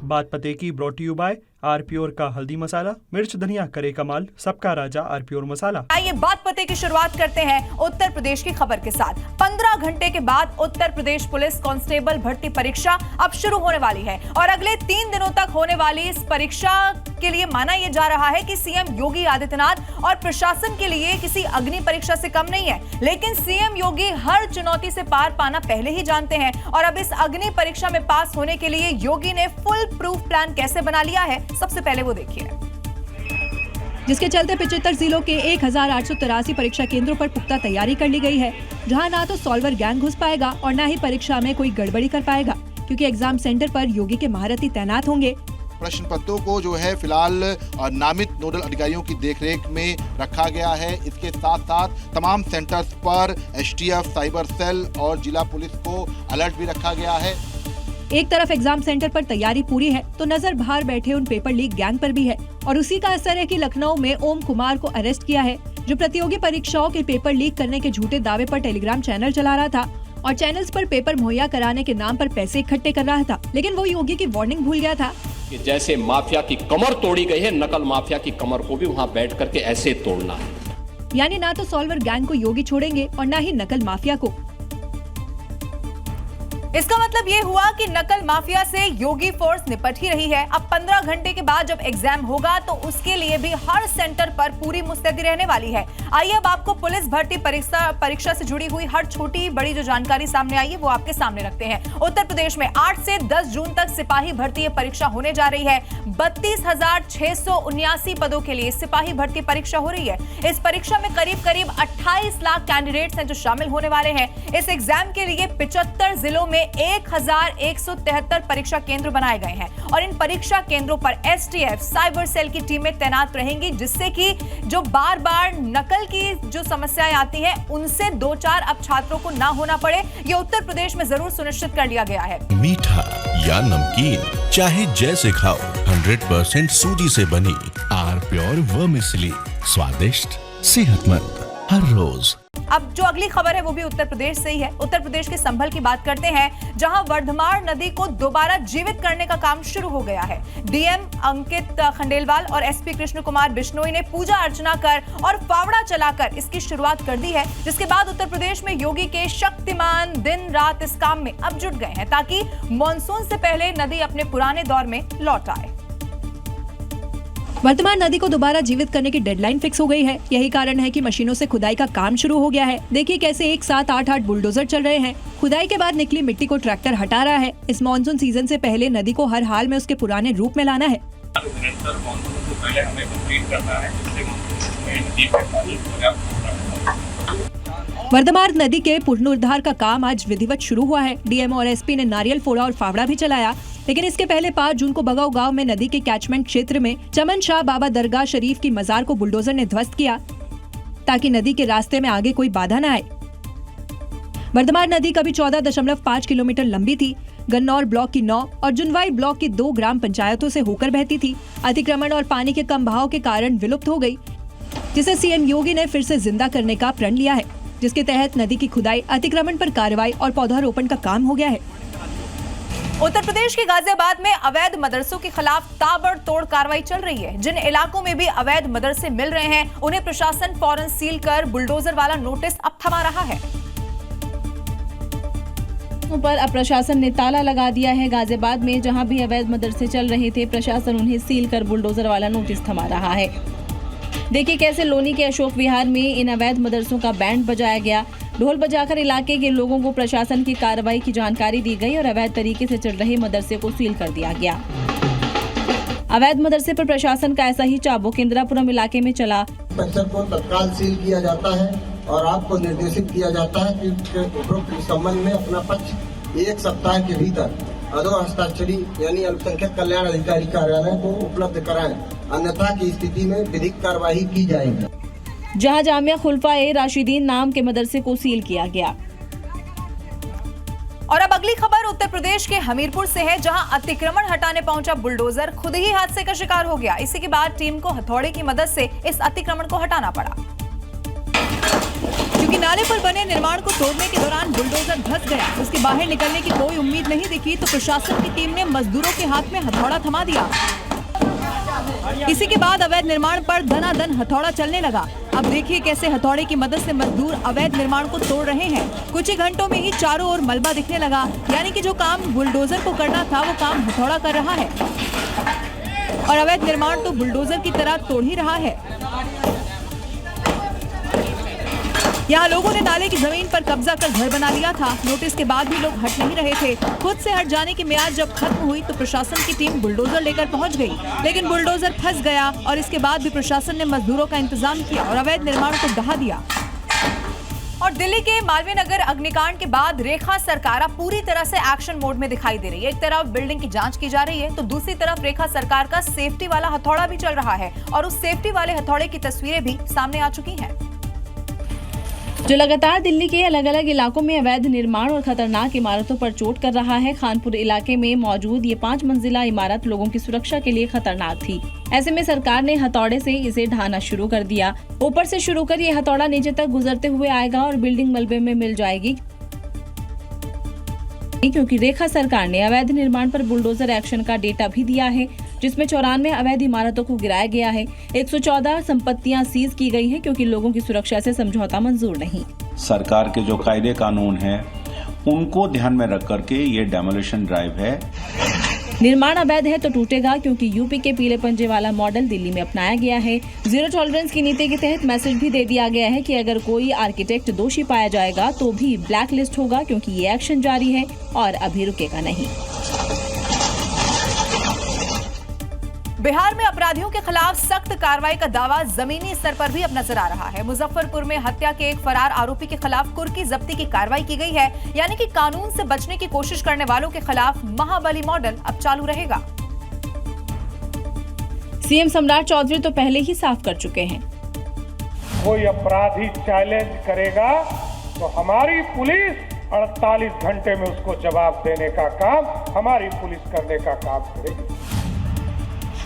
बात पते की ब्रॉट यू बाय आरप्योर का हल्दी मसाला, मिर्च धनिया करे कमाल, सबका राजा आरप्योर मसाला। आइए बात पते की शुरुआत करते हैं उत्तर प्रदेश की खबर के साथ। 15 घंटे के बाद उत्तर प्रदेश पुलिस कांस्टेबल भर्ती परीक्षा अब शुरू होने वाली है और अगले 3 दिनों तक होने वाली इस परीक्षा के लिए माना यह जा रहा है कि सीएम योगी आदित्यनाथ और प्रशासन के लिए किसी अग्नि परीक्षा से कम नहीं है। लेकिन सीएम योगी हर चुनौती से पार पाना पहले ही जानते हैं और अब इस अग्नि परीक्षा में पास होने के लिए योगी ने फुल प्रूफ प्लान कैसे बना लिया है, सबसे पहले वो देखिए। जिसके चलते 75 जिलों के 1883 परीक्षा केंद्रों पर पुख्ता तैयारी कर ली गई है, जहां ना तो सॉल्वर गैंग घुस पाएगा और ना ही परीक्षा में कोई गड़बड़ी कर पाएगा, क्योंकि एग्जाम सेंटर पर योगी के महारथी तैनात होंगे। प्रश्न पत्रों को जो है फिलहाल नामित नोडल अधिकारियों की देखरेख में रखा गया है। इसके साथ साथ तमाम सेंटर्स पर एसटीएफ, साइबर सेल और जिला पुलिस को अलर्ट भी रखा गया है। एक तरफ एग्जाम सेंटर पर तैयारी पूरी है तो नजर बाहर बैठे उन पेपर लीक गैंग पर भी है और उसी का असर है कि लखनऊ में ओम कुमार को अरेस्ट किया है, जो प्रतियोगी परीक्षाओं के पेपर लीक करने के झूठे दावे पर टेलीग्राम चैनल चला रहा था और चैनल्स पर पेपर मुहैया कराने के नाम पर पैसे इकट्ठे कर रहा था। लेकिन वो योगी की वार्निंग भूल गया था कि जैसे माफिया की कमर तोड़ी गई है, नकल माफिया की कमर को भी वहाँ बैठ करके ऐसे तोड़ना है। यानी ना तो सॉल्वर गैंग को योगी छोड़ेंगे और ना ही नकल माफिया को। इसका मतलब ये हुआ कि नकल माफिया से योगी फोर्स निपट ही रही है। अब 15 घंटे के बाद जब एग्जाम होगा तो उसके लिए भी हर सेंटर पर पूरी मुस्तैदी रहने वाली है। आइए अब आपको पुलिस भर्ती परीक्षा से जुड़ी हुई हर छोटी बड़ी जो जानकारी सामने आई है वो आपके सामने रखते हैं। उत्तर प्रदेश में 8 से 10 जून तक सिपाही भर्ती परीक्षा होने जा रही है। 32,679 पदों के लिए सिपाही भर्ती परीक्षा हो रही है। इस परीक्षा में करीब 28 लाख कैंडिडेट्स हैं जो शामिल होने वाले हैं। इस एग्जाम के लिए 75 जिलों में 1173 परीक्षा केंद्र बनाए गए हैं और इन परीक्षा केंद्रों पर एसटीएफ, साइबर सेल की टीमें तैनात रहेंगी, जिससे कि जो बार बार नकल की जो समस्याएं आती हैं उनसे 2-4 अब छात्रों को ना होना पड़े, ये उत्तर प्रदेश में जरूर सुनिश्चित कर लिया गया है। मीठा या नमकीन, चाहे जैसे खाओ, 100% सूजी से बनी आरप्योर वर्मिसेली, स्वादिष्ट, सेहतमंद हर रोज। अब जो अगली खबर है वो भी उत्तर प्रदेश से ही है। उत्तर प्रदेश के संभल की बात करते हैं, जहां वर्धमान नदी को दोबारा जीवित करने का काम शुरू हो गया है। डीएम अंकित खंडेलवाल और एसपी कृष्ण कुमार बिश्नोई ने पूजा अर्चना कर और फावड़ा चलाकर इसकी शुरुआत कर दी है, जिसके बाद उत्तर प्रदेश में योगी के शक्तिमान दिन रात इस काम में अब जुट गए हैं ताकि मानसून से पहले नदी अपने पुराने दौर में लौट आए। वर्तमान नदी को दोबारा जीवित करने की डेडलाइन फिक्स हो गई है। यही कारण है कि मशीनों से खुदाई का काम शुरू हो गया है। देखिए कैसे एक साथ 8 बुलडोजर चल रहे हैं। खुदाई के बाद निकली मिट्टी को ट्रैक्टर हटा रहा है। इस मानसून सीजन से पहले नदी को हर हाल में उसके पुराने रूप में लाना है। वर्धमान नदी के पुनरुद्धार का काम आज विधिवत शुरू हुआ है। डीएम और एसपी ने नारियल फोड़ा और फावड़ा भी चलाया। लेकिन इसके पहले 5 जून को बगाऊ गांव में नदी के कैचमेंट क्षेत्र में चमन शाह बाबा दरगाह शरीफ की मजार को बुलडोजर ने ध्वस्त किया ताकि नदी के रास्ते में आगे कोई बाधा न आए। वर्धमान नदी कभी 14.5 किलोमीटर लंबी थी। गन्नौर ब्लॉक की 9 और जुनवाई ब्लॉक की 2 ग्राम पंचायतों से होकर बहती थी। अतिक्रमण और पानी के कम बहाव के कारण विलुप्त हो गई, जिसे सीएम योगी ने फिर से जिंदा करने का प्रण लिया है, जिसके तहत नदी की खुदाई, अतिक्रमण पर कार्रवाई और पौधारोपण का काम हो गया है। उत्तर प्रदेश के गाजियाबाद में अवैध मदरसों के खिलाफ ताबड़तोड़ कार्रवाई चल रही है। जिन इलाकों में भी अवैध मदरसे मिल रहे हैं उन्हें प्रशासन फौरन सील कर बुलडोजर वाला नोटिस अब थमा रहा है। पर अब प्रशासन ने ताला लगा दिया है। गाजियाबाद में जहां भी अवैध मदरसे चल रहे थे, प्रशासन उन्हें सील कर बुलडोजर वाला नोटिस थमा रहा है। देखिए कैसे लोनी के अशोक विहार में इन अवैध मदरसों का बैंड बजाया गया। ढोल बजाकर इलाके के लोगों को प्रशासन की कार्रवाई की जानकारी दी गई और अवैध तरीके से चल रहे मदरसे को सील कर दिया गया। अवैध मदरसे पर प्रशासन का ऐसा ही चाबुक इंदिरापुरम इलाके में चला। परिसर को तत्काल सील किया जाता है और आपको निर्देशित किया जाता है कि उपरोक्त संबंध में अपना पक्ष 1 सप्ताह के भीतर अधो हस्ताक्षरी यानी अल्पसंख्यक कल्याण अधिकारी कार्यालय को उपलब्ध कराएं, अन्यथा की स्थिति में विधिक कार्रवाई की जाएगी। जहां जामिया खुलफा-ए राशिदीन नाम के मदरसे को सील किया गया। और अब अगली खबर उत्तर प्रदेश के हमीरपुर से है, जहां अतिक्रमण हटाने पहुंचा बुलडोजर खुद ही हादसे का शिकार हो गया। इसी के बाद टीम को हथौड़े की मदद से इस अतिक्रमण को हटाना पड़ा। क्योंकि नाले पर बने निर्माण को तोड़ने के दौरान बुलडोजर धंस गया। उसके बाहर निकलने की कोई उम्मीद नहीं दिखी तो प्रशासन की टीम ने मजदूरों के हाथ में हथौड़ा थमा दिया। इसी के बाद अवैध निर्माण पर दनादन हथौड़ा चलने लगा। अब देखिए कैसे हथौड़े की मदद से मजदूर अवैध निर्माण को तोड़ रहे हैं। कुछ ही घंटों में ही चारों ओर मलबा दिखने लगा, यानी कि जो काम बुलडोजर को करना था वो काम हथौड़ा कर रहा है और अवैध निर्माण तो बुलडोजर की तरह तोड़ ही रहा है। यहाँ लोगों ने नाले की जमीन पर कब्जा कर घर बना लिया था। नोटिस के बाद भी लोग हट नहीं रहे थे। खुद से हट जाने की मियाद जब खत्म हुई तो प्रशासन की टीम बुलडोजर लेकर पहुंच गई, लेकिन बुलडोजर फंस गया और इसके बाद भी प्रशासन ने मजदूरों का इंतजाम किया और अवैध निर्माण को ढहा दिया। और दिल्ली के मालवीय नगर अग्निकांड के बाद रेखा सरकार पूरी तरह से एक्शन मोड में दिखाई दे रही है। एक तरफ बिल्डिंग की जांच की जा रही है तो दूसरी तरफ रेखा सरकार का सेफ्टी वाला हथौड़ा भी चल रहा है और उस सेफ्टी वाले हथौड़े की तस्वीरें भी सामने आ चुकी हैं, जो लगातार दिल्ली के अलग अलग इलाकों में अवैध निर्माण और खतरनाक इमारतों पर चोट कर रहा है। खानपुर इलाके में मौजूद ये 5 मंजिला इमारत लोगों की सुरक्षा के लिए खतरनाक थी। ऐसे में सरकार ने हथौड़े से इसे ढाना शुरू कर दिया। ऊपर से शुरू कर ये हथौड़ा नीचे तक गुजरते हुए आएगा और बिल्डिंग मलबे में मिल जाएगी, क्योंकि रेखा सरकार ने अवैध निर्माण पर बुलडोजर एक्शन का डेटा भी दिया है, जिसमें 94 अवैध इमारतों को गिराया गया है। 114 संपत्तियां सीज की गई हैं क्योंकि लोगों की सुरक्षा से समझौता मंजूर नहीं। सरकार के जो कायदे कानून हैं उनको ध्यान में रख करके ये डेमोलिशन ड्राइव है। निर्माण अवैध है तो टूटेगा, क्योंकि यूपी के पीले पंजे वाला मॉडल दिल्ली में अपनाया गया है। जीरो टॉलरेंस की नीति के तहत मैसेज भी दे दिया गया है कि अगर कोई आर्किटेक्ट दोषी पाया जाएगा तो भी ब्लैक लिस्ट होगा, क्योंकि ये एक्शन जारी है और अभी रुकेगा नहीं। बिहार में अपराधियों के खिलाफ सख्त कार्रवाई का दावा जमीनी स्तर पर भी अब नजर आ रहा है। मुजफ्फरपुर में हत्या के एक फरार आरोपी के खिलाफ कुर्की जब्ती की कार्रवाई की गई है, यानी कि कानून से बचने की कोशिश करने वालों के खिलाफ महाबली मॉडल अब चालू रहेगा। सीएम सम्राट चौधरी तो पहले ही साफ कर चुके हैं, कोई अपराधी चैलेंज करेगा तो हमारी पुलिस 48 घंटे में उसको जवाब देने का काम हमारी पुलिस करने का काम करेगी।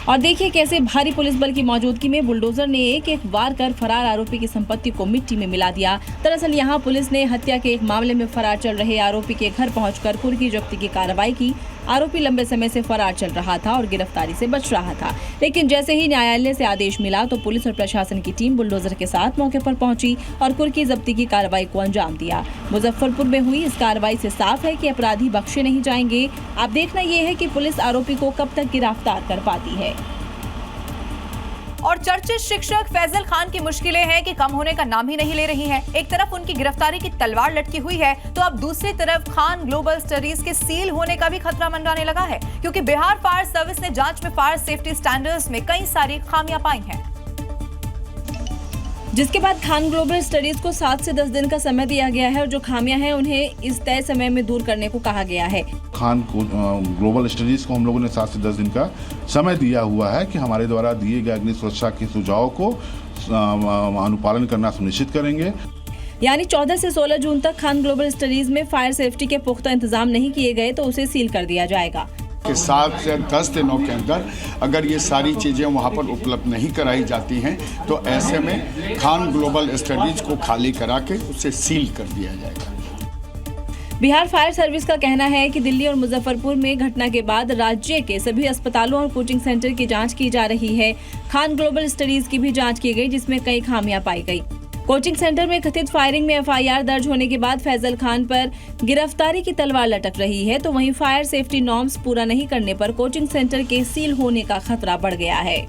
और देखिए कैसे भारी पुलिस बल की मौजूदगी में बुलडोजर ने एक वार कर फरार आरोपी की संपत्ति को मिट्टी में मिला दिया। दरअसल यहां पुलिस ने हत्या के एक मामले में फरार चल रहे आरोपी के घर पहुंचकर कुर्की जब्ती की कार्रवाई की। आरोपी लंबे समय से फरार चल रहा था और गिरफ्तारी से बच रहा था, लेकिन जैसे ही न्यायालय से आदेश मिला तो पुलिस और प्रशासन की टीम बुलडोजर के साथ मौके पर पहुंची और कुर्की जब्ती की कार्रवाई को अंजाम दिया। मुजफ्फरपुर में हुई इस कार्रवाई से साफ है कि अपराधी बख्शे नहीं जाएंगे। अब देखना यह है कि पुलिस आरोपी को कब तक गिरफ्तार कर पाती है। और चर्चित शिक्षक फैजल खान की मुश्किलें हैं कि कम होने का नाम ही नहीं ले रही हैं। एक तरफ उनकी गिरफ्तारी की तलवार लटकी हुई है तो अब दूसरी तरफ खान ग्लोबल स्टडीज के सील होने का भी खतरा मंडराने लगा है, क्योंकि बिहार फायर सर्विस ने जांच में फायर सेफ्टी स्टैंडर्ड्स में कई सारी खामियां पाई हैं, जिसके बाद खान ग्लोबल स्टडीज को 7 से 10 दिन का समय दिया गया है और जो खामियां हैं उन्हें इस तय समय में दूर करने को कहा गया है। खान ग्लोबल स्टडीज को हम लोगों ने 7 से 10 दिन का समय दिया हुआ है कि हमारे द्वारा दिए गए अग्नि सुरक्षा के सुझावों को अनुपालन करना सुनिश्चित करेंगे। यानी 14 से 16 जून तक खान ग्लोबल स्टडीज में फायर सेफ्टी के पुख्ता इंतजाम नहीं किए गए तो उसे सील कर दिया जाएगा। कि 7 से 10 दिनों के अंदर अगर ये सारी चीज़ें वहाँ पर उपलब्ध नहीं कराई जाती हैं तो ऐसे में खान ग्लोबल स्टडीज को खाली करा के उसे सील कर दिया जाएगा। बिहार फायर सर्विस का कहना है कि दिल्ली और मुजफ्फरपुर में घटना के बाद राज्य के सभी अस्पतालों और कोचिंग सेंटर की जांच की जा रही है। खान ग्लोबल स्टडीज की भी जांच की गई, जिसमें कई खामियां पाई गई। कोचिंग सेंटर में कथित फायरिंग में एफआईआर दर्ज होने के बाद फैजल खान पर गिरफ्तारी की तलवार लटक रही है, तो वहीं फायर सेफ्टी नॉर्म्स पूरा नहीं करने पर कोचिंग सेंटर के सील होने का खतरा बढ़ गया है।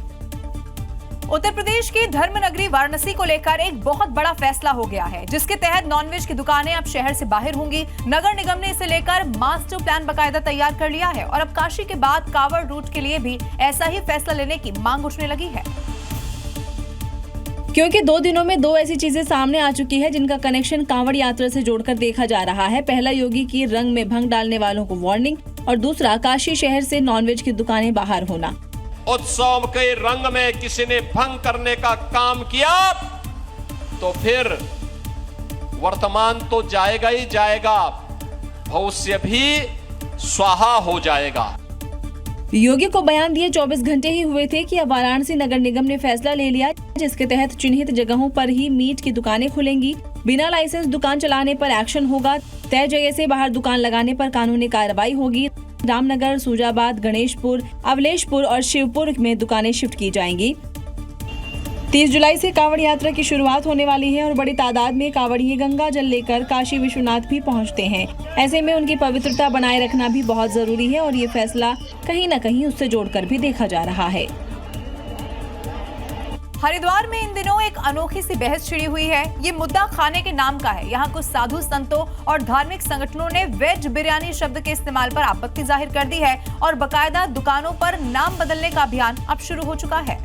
उत्तर प्रदेश की धर्म नगरी वाराणसी को लेकर एक बहुत बड़ा फैसला हो गया है, जिसके तहत नॉनवेज की दुकानें अब शहर से बाहर होंगी। नगर निगम ने इसे लेकर मास्टर प्लान बाकायदा तैयार कर लिया है और अब काशी के बाद कांवड़ रूट के लिए भी ऐसा ही फैसला लेने की मांग उठने लगी है, क्योंकि 2 दिनों में 2 ऐसी चीजें सामने आ चुकी है जिनका कनेक्शन कांवड़ यात्रा से जोड़कर देखा जा रहा है। पहला, योगी की रंग में भंग डालने वालों को वार्निंग, और दूसरा, काशी शहर से नॉनवेज की दुकानें बाहर होना। उत्सव के रंग में किसी ने भंग करने का काम किया तो फिर वर्तमान तो जाएगा ही जाएगा, भविष्य भी स्वाहा हो जाएगा। योगी को बयान दिए 24 घंटे ही हुए थे कि अब वाराणसी नगर निगम ने फैसला ले लिया, जिसके तहत चिन्हित जगहों पर ही मीट की दुकानें खुलेंगी बिना लाइसेंस दुकान चलाने पर एक्शन होगा। तय जगह से बाहर दुकान लगाने पर कानूनी कार्रवाई होगी। रामनगर, सूजाबाद, गणेशपुर, अवलेशपुर और शिवपुर में दुकानें शिफ्ट की जाएंगी। 30 जुलाई से कांवड़ यात्रा की शुरुआत होने वाली है और बड़ी तादाद में कांवड़िये गंगा जल लेकर काशी विश्वनाथ भी पहुंचते हैं। ऐसे में उनकी पवित्रता बनाए रखना भी बहुत जरूरी है और ये फैसला कहीं न कहीं उससे जोड़कर भी देखा जा रहा है। हरिद्वार में इन दिनों एक अनोखी सी बहस छिड़ी हुई है। ये मुद्दा खाने के नाम का है। यहाँ कुछ साधु संतों और धार्मिक संगठनों ने वेज बिरयानी शब्द के इस्तेमाल पर आपत्ति जाहिर कर दी है और बकायदा दुकानों पर नाम बदलने का अभियान अब शुरू हो चुका है।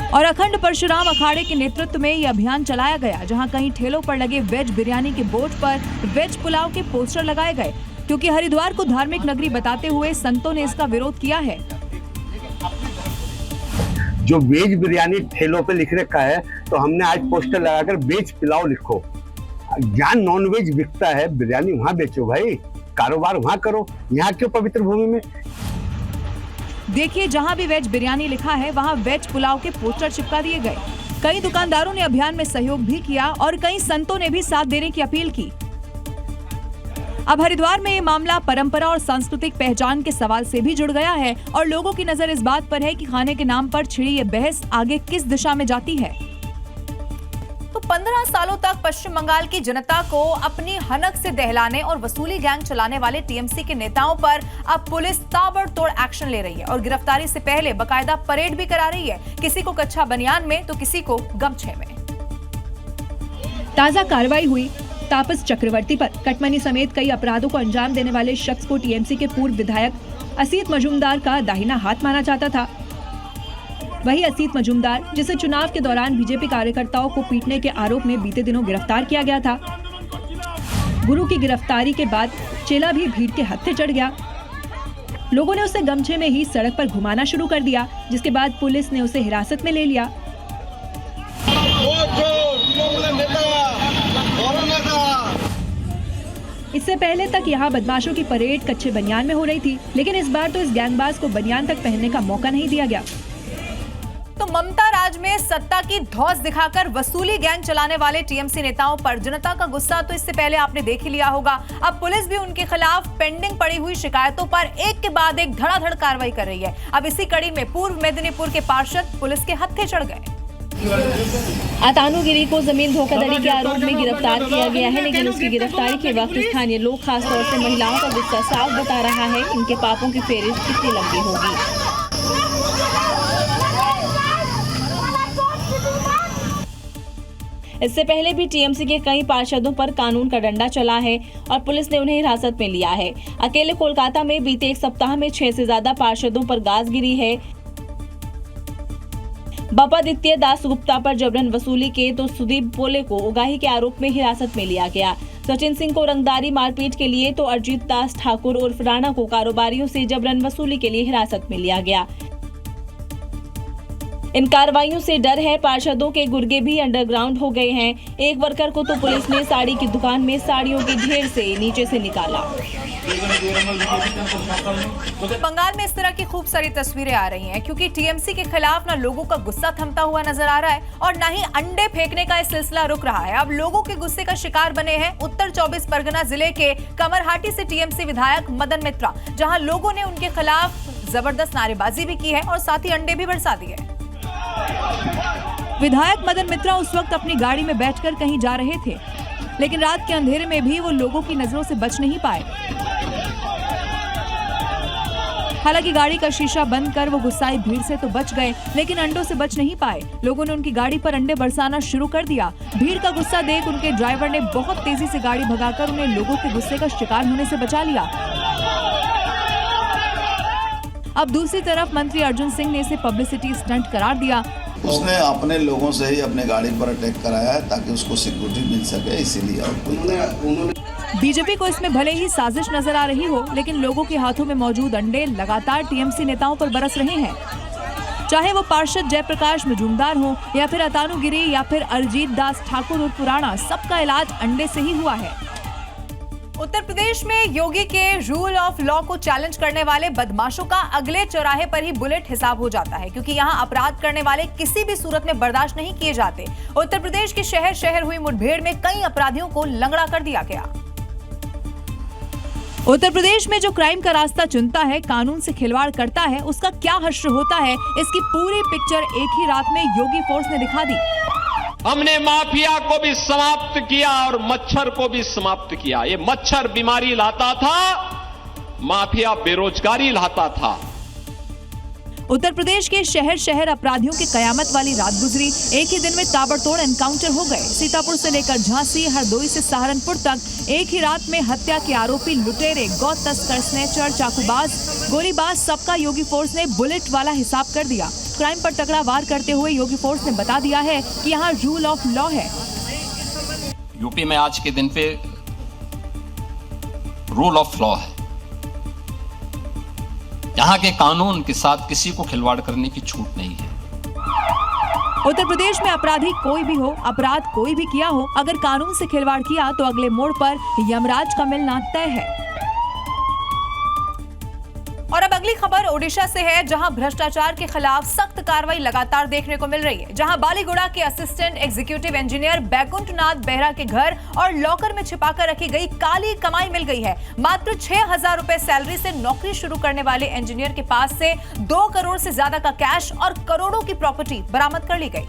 और अखंड परशुराम अखाड़े के नेतृत्व में यह अभियान चलाया गया, जहां कई ठेलों पर लगे वेज बिरयानी के बोर्ड पर वेज पुलाव के पोस्टर लगाए गए। क्योंकि हरिद्वार को धार्मिक नगरी बताते हुए संतों ने इसका विरोध किया है। जो वेज बिरयानी ठेलों पे लिख रखा है तो हमने आज पोस्टर लगाकर वेज पुलाव लिखो। जहाँ नॉन वेज बिकता है बिरयानी वहाँ बेचो भाई, कारोबार वहाँ करो, यहाँ क्यों पवित्र भूमि में। देखिए, जहां भी वेज बिरयानी लिखा है वहां वेज पुलाव के पोस्टर चिपका दिए गए। कई दुकानदारों ने अभियान में सहयोग भी किया और कई संतों ने भी साथ देने की अपील की। अब हरिद्वार में ये मामला परंपरा और सांस्कृतिक पहचान के सवाल से भी जुड़ गया है और लोगों की नजर इस बात पर है कि खाने के नाम पर छिड़ी ये बहस आगे किस दिशा में जाती है। तो 15 सालों तक पश्चिम बंगाल की जनता को अपनी हनक से दहलाने और वसूली गैंग चलाने वाले टीएमसी के नेताओं पर अब पुलिस ताबड़तोड़ एक्शन ले रही है और गिरफ्तारी से पहले बकायदा परेड भी करा रही है, किसी को कच्छा बनियान में तो किसी को गमछे में। ताजा कार्रवाई हुई तापस चक्रवर्ती पर। कटमनी समेत कई अपराधों को अंजाम देने वाले शख्स को टीएमसी के पूर्व विधायक असीत मजूमदार का दाहिना हाथ माना जाता था। वही असीत मजूमदार, जिसे चुनाव के दौरान बीजेपी कार्यकर्ताओं को पीटने के आरोप में बीते दिनों गिरफ्तार किया गया था। गुरु की गिरफ्तारी के बाद चेला भी भीड़ के हत्थे चढ़ गया। लोगों ने उसे गमछे में ही सड़क पर घुमाना शुरू कर दिया, जिसके बाद पुलिस ने उसे हिरासत में ले लिया। इससे पहले तक यहाँ बदमाशों की परेड कच्चे बनियान में हो रही थी, लेकिन इस बार तो इस गैंगबाज को बनियान तक पहनने का मौका नहीं दिया गया। तो ममता राज में सत्ता की धौंस दिखाकर वसूली गैंग चलाने वाले टीएमसी नेताओं पर जनता का गुस्सा तो इससे पहले आपने देख ही लिया होगा। अब पुलिस भी उनके खिलाफ पेंडिंग पड़ी हुई शिकायतों पर एक के बाद एक धड़ाधड़ कार्रवाई कर रही है। अब इसी कड़ी में पूर्व मेदिनीपुर के पार्षद पुलिस के हत्थे चढ़ गए। अतानु गिरी को जमीन धोखाधड़ी के आरोप में गिरफ्तार किया गया है, लेकिन उसकी गिरफ्तारी के वक्त स्थानीय लोग, खासतौर से महिलाओं का गुस्सा साफ बता रहा है इनके पापों की फेरिस्त कितनी लंबी होगी। इससे पहले भी टीएमसी के कई पार्षदों पर कानून का डंडा चला है और पुलिस ने उन्हें हिरासत में लिया है। अकेले कोलकाता में बीते एक सप्ताह में 6 से ज्यादा पार्षदों पर गाज गिरी है। बपादित्य दास गुप्ता पर जबरन वसूली के तो सुदीप पोले को उगाही के आरोप में हिरासत में लिया गया। सचिन सिंह को रंगदारी मारपीट के लिए तो अरजीत दास ठाकुर उर्फ राणा को कारोबारियों से जबरन वसूली के लिए हिरासत में लिया गया। इन कार्रवाइयों से डर है, पार्षदों के गुर्गे भी अंडरग्राउंड हो गए हैं। एक वर्कर को तो पुलिस ने साड़ी की दुकान में साड़ियों के ढेर से नीचे से निकाला। बंगाल में इस तरह की खूब सारी तस्वीरें आ रही हैं क्योंकि टीएमसी के खिलाफ ना लोगों का गुस्सा थमता हुआ नजर आ रहा है और ना ही अंडे फेंकने का यह सिलसिला रुक रहा है। अब लोगों के गुस्से का शिकार बने हैं उत्तर 24 परगना जिले के कमरहाटी से टीएमसी विधायक मदन मित्रा, जहां लोगों ने उनके खिलाफ जबरदस्त नारेबाजी भी की है और साथ ही अंडे भी बरसा दिए। विधायक मदन मित्रा उस वक्त अपनी गाड़ी में बैठकर कहीं जा रहे थे, लेकिन रात के अंधेरे में भी वो लोगों की नजरों से बच नहीं पाए। हालांकि गाड़ी का शीशा बंद कर वो गुस्साई भीड़ से तो बच गए, लेकिन अंडों से बच नहीं पाए। लोगों ने उनकी गाड़ी पर अंडे बरसाना शुरू कर दिया। भीड़ का गुस्सा देख उनके ड्राइवर ने बहुत तेजी से गाड़ी भगाकर उन्हें लोगों के गुस्से का शिकार होने से बचा लिया। अब दूसरी तरफ मंत्री अर्जुन सिंह ने इसे पब्लिसिटी स्टंट करार दिया। उसने अपने लोगों से ही अपने गाड़ी पर अटैक कराया है ताकि उसको सिक्योरिटी मिल सके, इसीलिए। और बीजेपी को इसमें भले ही साजिश नजर आ रही हो, लेकिन लोगों के हाथों में मौजूद अंडे लगातार टीएमसी नेताओं पर बरस रहे हैं। चाहे वो पार्षद जयप्रकाश मजूमदार हो या फिर अतानु गिरी या फिर अरजीत दास ठाकुर और पुराना, सबका इलाज अंडे से ही हुआ है। उत्तर प्रदेश में योगी के रूल ऑफ लॉ को चैलेंज करने वाले बदमाशों का अगले चौराहे पर ही बुलेट हिसाब हो जाता है, क्योंकि यहां अपराध करने वाले किसी भी सूरत में बर्दाश्त नहीं किए जाते। उत्तर प्रदेश के शहर शहर हुई मुठभेड़ में कई अपराधियों को लंगड़ा कर दिया गया। उत्तर प्रदेश में जो क्राइम का रास्ता चुनता है, कानून से खिलवाड़ करता है, उसका क्या हश्र होता है, इसकी पूरी पिक्चर एक ही रात में योगी फोर्स ने दिखा दी। हमने माफिया को भी समाप्त किया और मच्छर को भी समाप्त किया। ये मच्छर बीमारी लाता था, माफिया बेरोजगारी लाता था। उत्तर प्रदेश के शहर शहर अपराधियों की कयामत वाली रात गुजरी। एक ही दिन में ताबड़तोड़ एनकाउंटर हो गए। सीतापुर से लेकर झांसी, हरदोई से सहारनपुर तक एक ही रात में हत्या के आरोपी, लुटेरे, गौ तस्कर, स्नेचर, चाकूबाज, गोलीबाज, सबका योगी फोर्स ने बुलेट वाला हिसाब कर दिया। क्राइम पर तगड़ा वार करते हुए योगी फोर्स ने बता दिया है कि यहाँ रूल ऑफ लॉ है। यूपी में आज के दिन पे रूल ऑफ लॉ है। यहाँ के कानून के साथ किसी को खिलवाड़ करने की छूट नहीं है। उत्तर प्रदेश में अपराधी कोई भी हो, अपराध कोई भी किया हो, अगर कानून से खिलवाड़ किया तो अगले मोड़ पर यमराज का मिलना तय है। और अब अगली खबर ओडिशा से है, जहां भ्रष्टाचार के खिलाफ सख्त कार्रवाई लगातार देखने को मिल रही है। जहां बालीगुड़ा के assistant executive engineer Baikunthnath Behera के घर और लॉकर में छिपाकर रखी गई काली कमाई मिल गई है। मात्र 6,000 रुपए सैलरी से नौकरी शुरू करने वाले इंजीनियर के पास से 2 करोड़ से ज्यादा का कैश और करोड़ों की प्रॉपर्टी बरामद कर ली गई।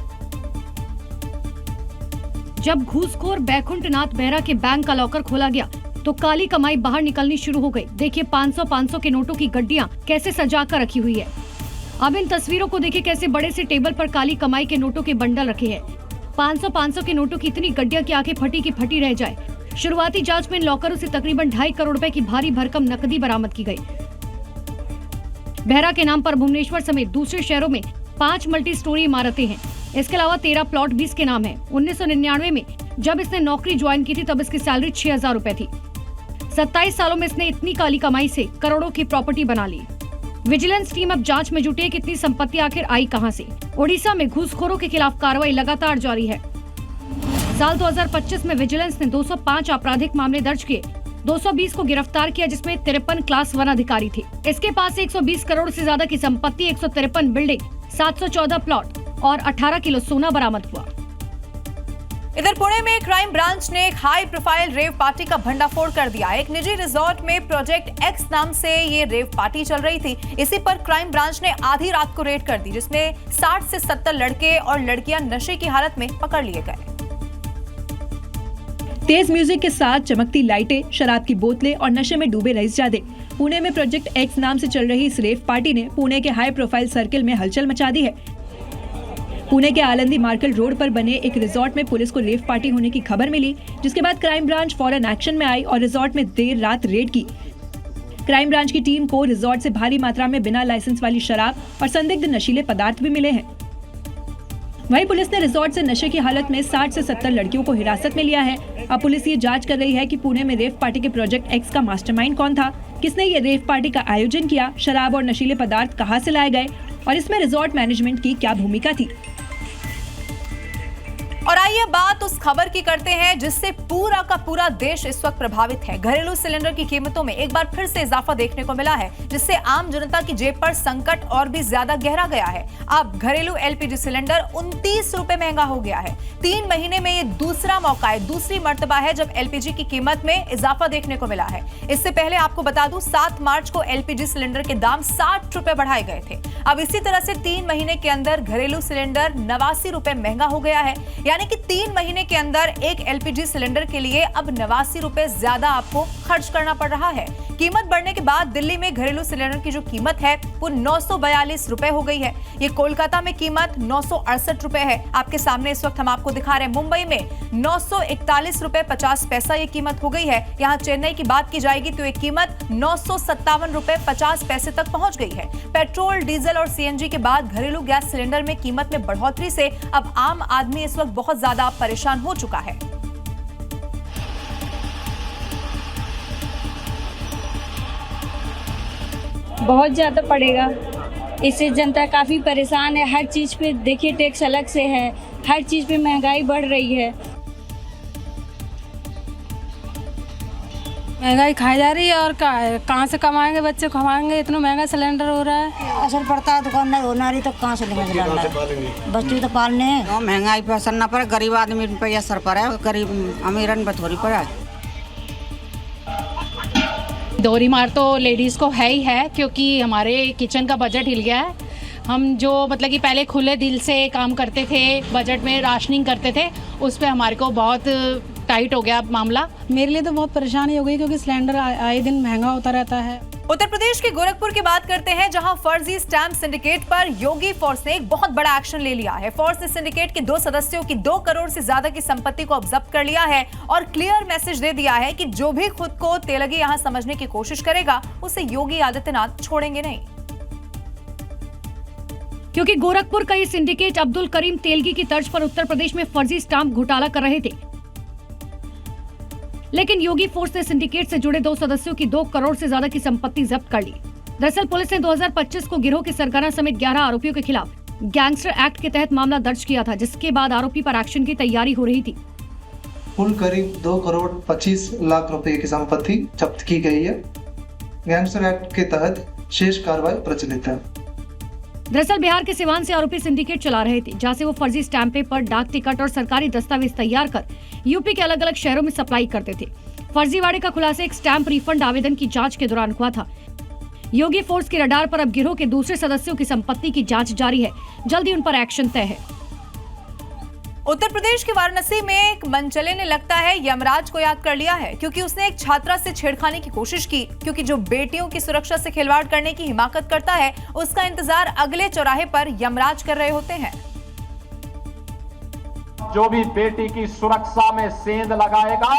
जब घूसखोर बैकुंठनाथ बेहरा के बैंक का लॉकर खोला गया तो काली कमाई बाहर निकलनी शुरू हो गई। देखिए 500-500 के नोटों की गड्डियां कैसे सजा कर रखी हुई है। अब इन तस्वीरों को देखिए, कैसे बड़े से टेबल पर काली कमाई के नोटों के बंडल रखे हैं। 500-500 के नोटों की इतनी गड्डियां की आंखें फटी की फटी रह जाए। शुरुआती जांच में इन लॉकरों से तकरीबन 2.5 करोड़ रुपए की भारी भरकम नकदी बरामद की गई। बेहरा के नाम पर भुवनेश्वर समेत दूसरे शहरों में 5 मल्टी स्टोरी इमारतें हैं। इसके अलावा 13 प्लॉट भी इसके नाम है। 1999 में जब इसने नौकरी ज्वाइन की थी तब इसकी सैलरी 6,000 रुपए थी। 27 सालों में इसने इतनी काली कमाई से करोड़ों की प्रॉपर्टी बना ली। विजिलेंस टीम अब जांच में जुटी है कि इतनी संपत्ति आखिर आई कहां से। ओडिशा में घूसखोरों के खिलाफ कार्रवाई लगातार जारी है। साल 2025 में विजिलेंस ने 205 आपराधिक मामले दर्ज किए, 220 को गिरफ्तार किया, जिसमें 53 क्लास 1 अधिकारी थे। इसके पास से 120 करोड़ से ज्यादा की संपत्ति, 153 बिल्डिंग, 714 प्लॉट और 18 किलो सोना बरामद हुआ। इधर पुणे में क्राइम ब्रांच ने एक हाई प्रोफाइल रेव पार्टी का भंडाफोड़ कर दिया। एक निजी रिजॉर्ट में प्रोजेक्ट एक्स नाम से ये रेव पार्टी चल रही थी। इसी पर क्राइम ब्रांच ने आधी रात को रेड कर दी, जिसमें 60 से 70 लड़के और लड़कियां नशे की हालत में पकड़ लिए गए। तेज म्यूजिक के साथ चमकती लाइटें, शराब की बोतलें और नशे में डूबे रईसजादे। पुणे में प्रोजेक्ट एक्स नाम से चल रही इस रेव पार्टी ने पुणे के हाई प्रोफाइल सर्किल में हलचल मचा दी है। पुणे के आलंदी मार्कल रोड पर बने एक रिजॉर्ट में पुलिस को रेव पार्टी होने की खबर मिली, जिसके बाद क्राइम ब्रांच फौरन एक्शन में आई और रिजॉर्ट में देर रात रेड की। क्राइम ब्रांच की टीम को रिजॉर्ट से भारी मात्रा में बिना लाइसेंस वाली शराब और संदिग्ध नशीले पदार्थ भी मिले हैं। वहीं पुलिस ने रिजॉर्ट से नशे की हालत में 60 से 70 लड़कियों को हिरासत में लिया है। अब पुलिस ये जांच कर रही है कि पुणे में रेव पार्टी के प्रोजेक्ट एक्स का मास्टरमाइंड कौन था, किसने ये रेव पार्टी का आयोजन किया, शराब और नशीले पदार्थ कहां से लाए गए और इसमें रिजॉर्ट मैनेजमेंट की क्या भूमिका थी। और आइए बात उस खबर की करते हैं जिससे पूरा का पूरा देश इस वक्त प्रभावित है। घरेलू सिलेंडर की कीमतों में एक बार फिर से इजाफा देखने को मिला है, जिससे आम जनता की जेब पर संकट और भी ज्यादा गहरा गया है। अब घरेलू एलपीजी सिलेंडर 29 रुपए महंगा हो गया है। 3 महीने में ये दूसरा मौका है, दूसरी मर्तबा है जब एलपीजी की कीमत में इजाफा देखने को मिला है। इससे पहले आपको बता दूं, 7 मार्च को एलपीजी सिलेंडर के दाम 60 रुपए बढ़ाए गए थे। अब इसी तरह से 3 महीने के अंदर घरेलू सिलेंडर 89 रुपए महंगा हो गया है, यानी कि 3 महीने के अंदर एक एलपीजी सिलेंडर के लिए अब 89 रुपए ज्यादा आपको खर्च करना पड़ रहा है। कीमत बढ़ने के बाद दिल्ली में घरेलू सिलेंडर की जो कीमत है वो 942 रुपए हो गई है। ये कोलकाता में कीमत 968 रुपए है। आपके सामने इस वक्त हम आपको दिखा रहे हैं, मुंबई में 941 रुपए 50 पैसा ये कीमत हो गई है। यहाँ चेन्नई की बात की जाएगी तो ये कीमत 957 रुपए 50 पैसे तक पहुंच गई है। पेट्रोल, डीजल और सीएनजी के बाद घरेलू गैस सिलेंडर में कीमत में बढ़ोतरी से अब आम आदमी इस वक्त बहुत ज्यादा परेशान हो चुका है। बहुत ज़्यादा पड़ेगा, इससे जनता काफ़ी परेशान है। हर चीज़ पे देखिए टैक्स अलग से है, हर चीज़ पे महंगाई बढ़ रही है। महंगाई खाई जा रही है और कहाँ से कमाएंगे, बच्चे कमाएंगे, इतना महंगा सिलेंडर हो रहा है। असर पड़ता है दुकानदार होना रही तो कहाँ से लेंगे सिलेंडर, बच्चे तो पालने हैं। महंगाई पर असर ना पड़े, गरीब आदमी पे असर पड़ा है, गरीब अमीरन पर थोड़ी पड़ा है। दोहरी मार तो लेडीज़ को है ही है, क्योंकि हमारे किचन का बजट हिल गया है। हम जो मतलब कि पहले खुले दिल से काम करते थे, बजट में राशनिंग करते थे, उस पे हमारे को बहुत टाइट हो गया मामला। मेरे लिए तो बहुत परेशानी हो गई, क्योंकि सिलेंडर आए दिन महंगा होता रहता है। उत्तर प्रदेश के गोरखपुर की बात करते हैं, जहां फर्जी स्टैंप सिंडिकेट पर योगी फोर्स ने एक बहुत बड़ा एक्शन ले लिया है। फोर्स ने सिंडिकेट के 2 सदस्यों की 2 करोड़ से ज्यादा की संपत्ति को अब जब्त कर लिया है और क्लियर मैसेज दे दिया है कि जो भी खुद को तेलगी यहां समझने की कोशिश करेगा, उसे योगी आदित्यनाथ छोड़ेंगे नहीं। क्योंकि गोरखपुर का ये सिंडिकेट अब्दुल करीम तेलगी की तर्ज पर उत्तर प्रदेश में फर्जी स्टाम्प घोटाला कर रहे थे, लेकिन योगी फोर्स ने सिंडिकेट से जुड़े 2 सदस्यों की 2 करोड़ से ज्यादा की संपत्ति जब्त कर ली। दरअसल पुलिस ने 2025 को गिरोह के सरगना समेत 11 आरोपियों के खिलाफ गैंगस्टर एक्ट के तहत मामला दर्ज किया था, जिसके बाद आरोपी पर एक्शन की तैयारी हो रही थी। कुल करीब 2 करोड़ 25 लाख रुपए की संपत्ति जब्त की गई है। गैंगस्टर एक्ट के तहत शेष कार्रवाई प्रचलित है। दरअसल बिहार के सिवान से आरोपी सिंडिकेट चला रहे थे, जहां से वो फर्जी स्टैंप पेपर, डाक टिकट और सरकारी दस्तावेज तैयार कर यूपी के अलग अलग शहरों में सप्लाई करते थे। फर्जीवाड़े का खुलासा एक स्टैंप रिफंड आवेदन की जांच के दौरान हुआ था। योगी फोर्स के रडार पर अब गिरोह के दूसरे सदस्यों की संपत्ति की जांच जारी है, जल्दी उन पर एक्शन तय है। उत्तर प्रदेश के वाराणसी में एक मनचले ने लगता है यमराज को याद कर लिया है, क्योंकि उसने एक छात्रा से छेड़खानी की कोशिश की। क्योंकि जो बेटियों की सुरक्षा से खिलवाड़ करने की हिमाकत करता है, उसका इंतजार अगले चौराहे पर यमराज कर रहे होते हैं। जो भी बेटी की सुरक्षा में सेंध लगाएगा,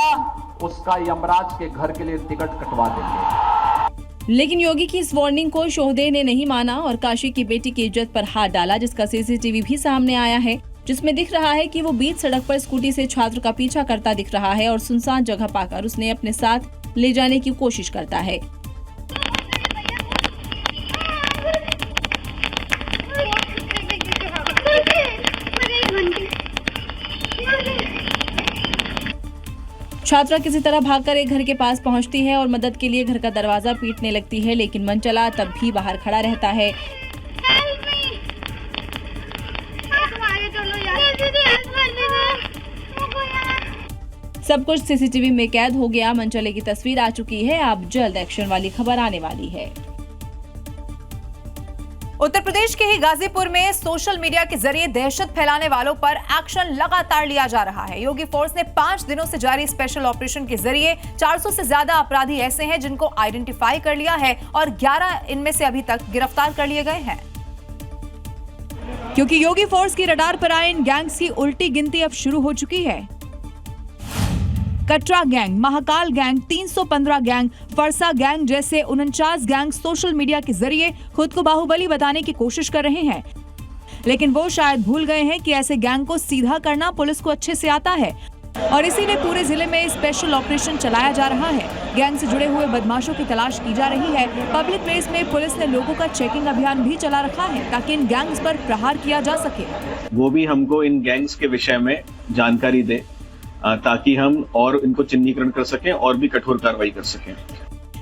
उसका यमराज के घर के लिए टिकट कटवा देंगे। लेकिन योगी की इस वार्निंग को शोहदे ने नहीं माना और काशी की बेटी की इज्जत पर हाथ डाला, जिसका सीसीटीवी भी सामने आया है, जिसमें दिख रहा है कि वो बीच सड़क पर स्कूटी से छात्र का पीछा करता दिख रहा है और सुनसान जगह पाकर उसने अपने साथ ले जाने की कोशिश करता है। छात्रा किसी तरह भागकर एक घर के पास पहुंचती है और मदद के लिए घर का दरवाजा पीटने लगती है, लेकिन मनचला तब भी बाहर खड़ा रहता है। सब कुछ सीसीटीवी में कैद हो गया। मनचले की तस्वीर आ चुकी है। अब जल्द एक्शन वाली खबर आने वाली है। उत्तर प्रदेश के ही गाजीपुर में सोशल मीडिया के जरिए दहशत फैलाने वालों पर एक्शन लगातार लिया जा रहा है। योगी फोर्स ने 5 दिनों से जारी स्पेशल ऑपरेशन के जरिए 400 से ज्यादा अपराधी ऐसे हैं जिनको आइडेंटिफाई कर लिया है और 11 इनमें से अभी तक गिरफ्तार कर लिए गए हैं। क्योंकि योगी फोर्स की रडार पर आए इन गैंग्स की उल्टी गिनती अब शुरू हो चुकी है। Katra gang, Mahakal gang, 315 gang, फरसा गैंग जैसे 49 गैंग सोशल मीडिया के जरिए खुद को बाहुबली बताने की कोशिश कर रहे हैं, लेकिन वो शायद भूल गए हैं कि ऐसे गैंग को सीधा करना पुलिस को अच्छे से आता है और इसीलिए पूरे जिले में स्पेशल ऑपरेशन चलाया जा रहा है। गैंग से जुड़े हुए बदमाशों की तलाश की जा रही है। पब्लिक प्लेस में पुलिस ने लोगों का चेकिंग अभियान भी चला रखा है ताकि इन गैंग्स पर प्रहार किया जा सके। वो भी हमको इन गैंग्स के विषय में जानकारी दे ताकि हम और इनको चिन्हीकरण कर सकें और भी कठोर कार्रवाई कर सकें।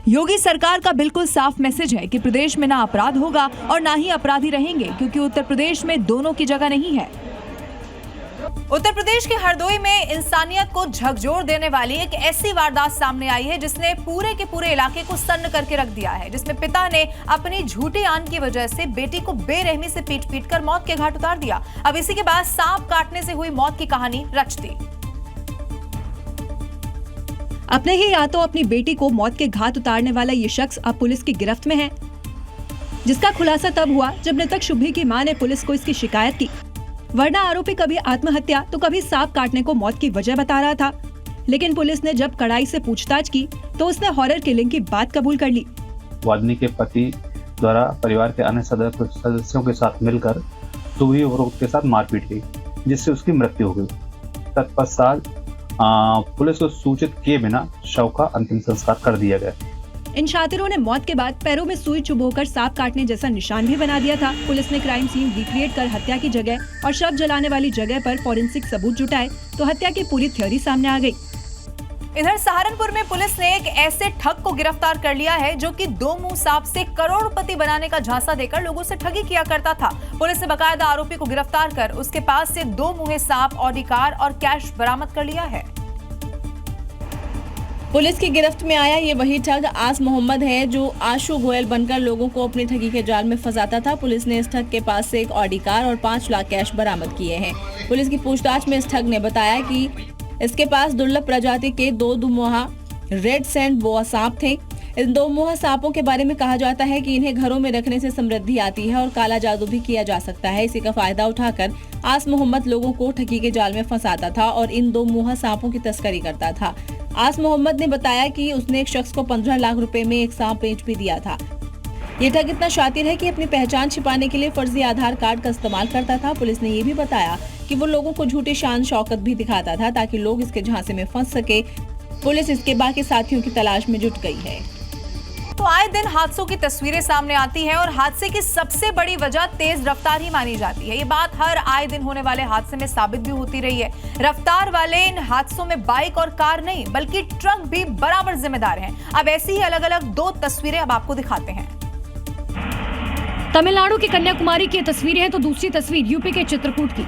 योगी सरकार का बिल्कुल साफ मैसेज है कि प्रदेश में ना अपराध होगा और ना ही अपराधी रहेंगे, क्योंकि उत्तर प्रदेश में दोनों की जगह नहीं है। उत्तर प्रदेश के हरदोई में इंसानियत को झकझोर देने वाली एक ऐसी वारदात सामने आई है जिसने पूरे के पूरे इलाके को सन्न करके रख दिया है, जिसमें पिता ने अपनी झूठी आन की वजह से बेटी को बेरहमी से पीट कर मौत के घाट उतार दिया। अब इसी के बाद सांप काटने से हुई मौत की कहानी रच दी। अपने ही हाथों अपनी बेटी को मौत के घाट उतारने वाला ये शख्स अब पुलिस की गिरफ्त में है, जिसका खुलासा तब हुआ जब मृतक शुभी की मां ने पुलिस को इसकी शिकायत की, वरना आरोपी कभी आत्महत्या तो कभी सांप काटने को मौत की वजह बता रहा था। लेकिन पुलिस ने जब कड़ाई से पूछताछ की तो उसने हॉरर किलिंग की बात कबूल कर ली। वादनी के पति द्वारा परिवार के अन्य सदस्यों के साथ मिलकर सुभी उपरोक्त के साथ मारपीट की, जिससे उसकी मृत्यु हो गई। तत्पश्चात पुलिस को सूचित किए बिना शव का अंतिम संस्कार कर दिया गया। इन शातिरों ने मौत के बाद पैरों में सुई चुभोकर सांप काटने जैसा निशान भी बना दिया था। पुलिस ने क्राइम सीन रिक्रिएट कर हत्या की जगह और शव जलाने वाली जगह पर फॉरेंसिक सबूत जुटाए तो हत्या की पूरी थ्योरी सामने आ गई। इधर सहारनपुर में पुलिस ने एक ऐसे ठग को गिरफ्तार कर लिया है जो कि दो मुंह सांप से करोड़पति बनाने का झांसा देकर लोगों से ठगी किया करता था। पुलिस ने बाकायदा आरोपी को गिरफ्तार कर उसके पास से 2 मुंहे सांप, ऑडी कार और कैश बरामद कर लिया है। पुलिस की गिरफ्त में आया ये वही ठग आस मोहम्मद है जो आशु गोयल बनकर लोगों को अपनी ठगी के जाल में फंसाता था। पुलिस ने इस ठग के पास से एक ऑडी कार और 5 लाख कैश बरामद किए हैं। पुलिस की पूछताछ में इस ठग ने बताया कि इसके पास दुर्लभ प्रजाति के 2 दुमुहा रेड सैंड बोआ सांप थे। इन 2 मुहा सांपों के बारे में कहा जाता है कि इन्हें घरों में रखने से समृद्धि आती है और काला जादू भी किया जा सकता है। इसी का फायदा उठाकर आस मोहम्मद लोगों को ठगी के जाल में फंसाता था और इन 2 मुहा सांपों की तस्करी करता था। आस मोहम्मद ने बताया कि उसने एक शख्स को 15 लाख रुपए में एक सांप बेच भी दिया था। ये ठग इतना शातिर है कि अपनी पहचान छिपाने के लिए फर्जी आधार कार्ड का इस्तेमाल करता था। पुलिस ने ये भी बताया कि वो लोगों को झूठी शान शौकत भी दिखाता था ताकि लोग इसके झांसे में फंस सके। पुलिस इसके बाकी साथियों की तलाश में जुट गई है। तो आए दिन हादसों की तस्वीरें सामने आती हैं और हादसे की सबसे बड़ी वजह तेज रफ्तार ही मानी जाती है। ये बात हर आए दिन होने वाले हादसे में साबित भी होती रही है। रफ्तार वाले इन हादसों में बाइक और कार नहीं बल्कि ट्रक भी बराबर जिम्मेदार हैं। अब ऐसी ही अलग अलग 2 तस्वीरें अब आपको दिखाते हैं। तमिलनाडु की कन्याकुमारी की तस्वीरें हैं तो दूसरी तस्वीर यूपी के चित्रकूट की।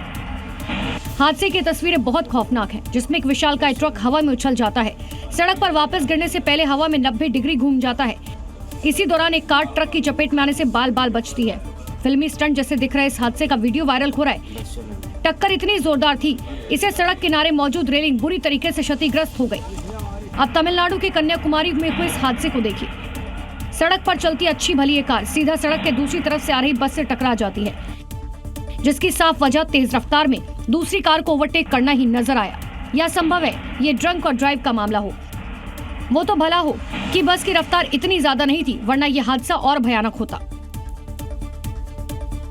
हादसे की तस्वीरें बहुत खौफनाक हैं, जिसमें एक विशालकाय ट्रक हवा में उछल जाता है। सड़क पर वापस गिरने से पहले हवा में 90 डिग्री घूम जाता है। इसी दौरान एक कार ट्रक की चपेट में आने से बाल बाल बचती है। फिल्मी स्टंट जैसे दिख रहे इस हादसे का वीडियो वायरल हो रहा है। टक्कर इतनी जोरदार थी, इसे सड़क किनारे मौजूद रेलिंग बुरी तरीके से क्षतिग्रस्त हो गई। अब तमिलनाडु के कन्याकुमारी में हुए इस हादसे को देखिए। सड़क पर चलती अच्छी भली ये कार सीधा सड़क के दूसरी तरफ से आ रही बस से टकरा जाती है, जिसकी साफ वजह तेज रफ्तार में दूसरी कार को ओवरटेक करना ही नजर आया। यह संभव है ये ड्रंक और ड्राइव का मामला हो। वो तो भला हो कि बस की रफ्तार इतनी ज्यादा नहीं थी, वरना यह हादसा और भयानक होता।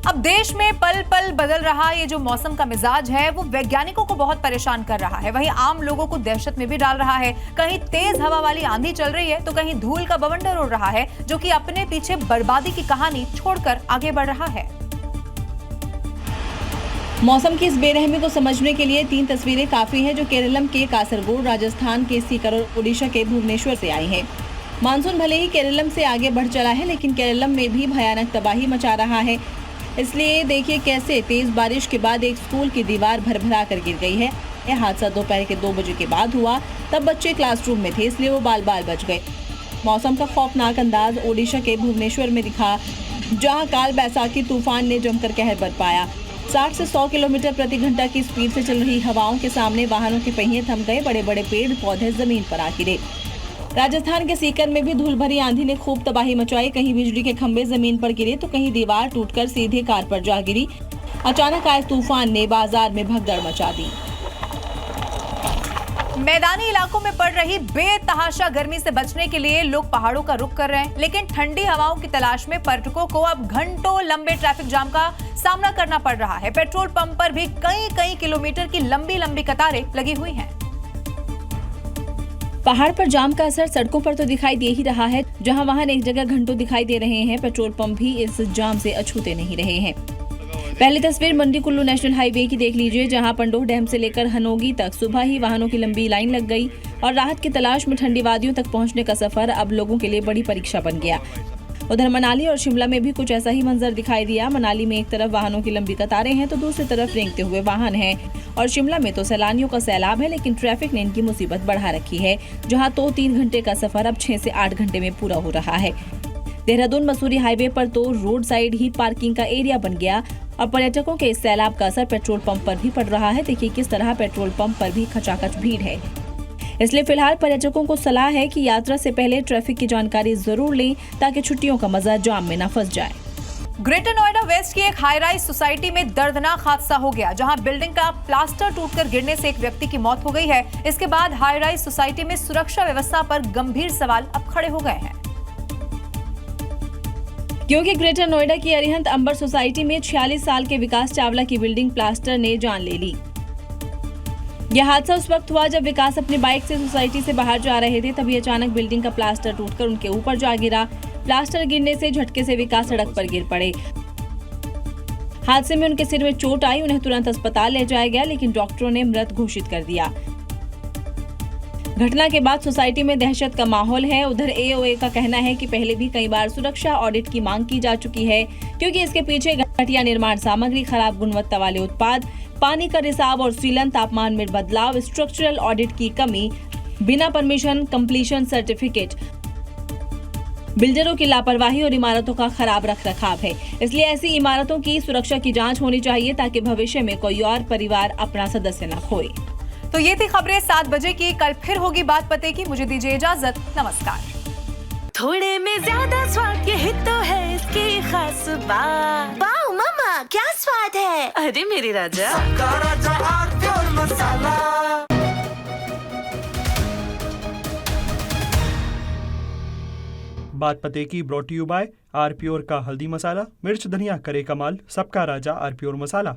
अब देश में पल पल बदल रहा ये जो मौसम का मिजाज है वो वैज्ञानिकों को बहुत परेशान कर रहा है, वहीं आम लोगों को दहशत में भी डाल रहा है। कहीं तेज हवा वाली आंधी चल रही है तो कहीं धूल का बवंडर उड़ रहा है जो कि अपने पीछे बर्बादी की कहानी छोड़कर आगे बढ़ रहा है। मौसम की इस बेरहमी को समझने के लिए 3 तस्वीरें काफी हैं जो केरलम के कासरगोड, राजस्थान के सीकर और ओडिशा के भुवनेश्वर से आई हैं। मानसून भले ही केरलम से आगे बढ़ चला है लेकिन केरलम में भी भयानक तबाही मचा रहा है। इसलिए देखिए कैसे तेज बारिश के बाद एक स्कूल की दीवार भरभरा कर गिर गई है। यह हादसा दोपहर के 2 बजे के बाद हुआ, तब बच्चे क्लासरूम में थे इसलिए वो बाल बाल बच गए। मौसम का खौफनाक अंदाज ओडिशा के भुवनेश्वर में दिखा, जहाँ काल बैसाखी तूफान ने जमकर कहर बरपाया। 60 से 100 किलोमीटर प्रति घंटा की स्पीड से चल रही हवाओं के सामने वाहनों के पहिए थम गए, बड़े बड़े पेड़ पौधे जमीन पर आ गिरे। राजस्थान के सीकर में भी धूल भरी आंधी ने खूब तबाही मचाई। कहीं बिजली के खंभे जमीन पर गिरे तो कहीं दीवार टूटकर सीधे कार पर जा गिरी। अचानक आए तूफान ने बाजार में भगदड़ मचा दी। मैदानी इलाकों में पड़ रही बेतहाशा गर्मी से बचने के लिए लोग पहाड़ों का रुख कर रहे हैं, लेकिन ठंडी हवाओं की तलाश में पर्यटकों को अब घंटों लंबे ट्रैफिक जाम का सामना करना पड़ रहा है। पेट्रोल पंप पर भी कई किलोमीटर की लंबी कतारें लगी हुई हैं। पहाड़ पर जाम का असर सड़कों पर तो दिखाई दे ही रहा है। जहां वाहन एक जगह घंटों दिखाई दे रहे हैं, पेट्रोल पंप भी इस जाम से अछूते नहीं रहे हैं। पहली तस्वीर मंडी कुल्लू नेशनल हाईवे की देख लीजिए, जहां पंडोह डैम से लेकर हनोगी तक सुबह ही वाहनों की लंबी लाइन लग गई और राहत की तलाश में ठंडी वादियों तक पहुंचने का सफर अब लोगों के लिए बड़ी परीक्षा बन गया। उधर मनाली और शिमला में भी कुछ ऐसा ही मंजर दिखाई दिया। मनाली में एक तरफ वाहनों की लंबी कतारें हैं तो दूसरी तरफ रेंगते हुए वाहन हैं और शिमला में तो सैलानियों का सैलाब है, लेकिन ट्रैफिक ने इनकी मुसीबत बढ़ा रखी है, जहां तो 3 घंटे का सफर अब 6 से 8 घंटे में पूरा हो रहा है। देहरादून मसूरी हाईवे पर तो रोड साइड ही पार्किंग का एरिया बन गया और पर्यटकों के इस सैलाब का असर पेट्रोल पंप पर भी पड़ रहा है। देखिए किस तरह पेट्रोल पंप पर भी खचाखच भीड़ है। इसलिए फिलहाल पर्यटकों को सलाह है कि यात्रा से पहले ट्रैफिक की जानकारी जरूर लें ताकि छुट्टियों का मजा जाम में न फंस जाए। ग्रेटर नोएडा वेस्ट की एक हाई राइज सोसाइटी में दर्दनाक हादसा हो गया, जहां बिल्डिंग का प्लास्टर टूटकर गिरने से एक व्यक्ति की मौत हो गई है। इसके बाद हाई राइज सोसाइटी में सुरक्षा व्यवस्था पर गंभीर सवाल अब खड़े हो गए हैं, क्योंकि ग्रेटर नोएडा की अरिहंत अंबर सोसाइटी में 46 साल के विकास चावला की बिल्डिंग प्लास्टर ने जान ले ली। यह हादसा उस वक्त हुआ जब विकास अपनी बाइक से सोसाइटी से बाहर जा रहे थे, तभी अचानक बिल्डिंग का प्लास्टर टूटकर उनके ऊपर जा गिरा। प्लास्टर गिरने से झटके से विकास सड़क पर गिर पड़े। हादसे में उनके सिर में चोट आई, उन्हें तुरंत अस्पताल ले जाया गया, लेकिन डॉक्टरों ने मृत घोषित कर दिया। घटना के बाद सोसाइटी में दहशत का माहौल है। उधर एओए का कहना है कि पहले भी कई बार सुरक्षा ऑडिट की मांग की जा चुकी है, क्योंकि इसके पीछे घटिया निर्माण सामग्री, खराब गुणवत्ता वाले उत्पाद, पानी का रिसाव और सीलन, तापमान में बदलाव, स्ट्रक्चरल ऑडिट की कमी, बिना परमिशन कंप्लीशन सर्टिफिकेट, बिल्डरों की लापरवाही और इमारतों का खराब रखरखाव है। इसलिए ऐसी इमारतों की सुरक्षा की जांच होनी चाहिए ताकि भविष्य में कोई और परिवार अपना सदस्य न खोए। तो ये थी खबरें 7 बजे की। कल फिर होगी बात पते की। मुझे दीजिए इजाजत। नमस्कार। थोड़े में ज्यादा स्वाद, यही तो है इसकी खास बात। वाओ मम्मा, क्या स्वाद है। अरे मेरे राजा, राजा आरप्योर मसाला। बात पते की ब्रॉट यू बाय आरप्योर का हल्दी मसाला, मिर्च धनिया करे कमाल, सबका राजा आरप्योर मसाला।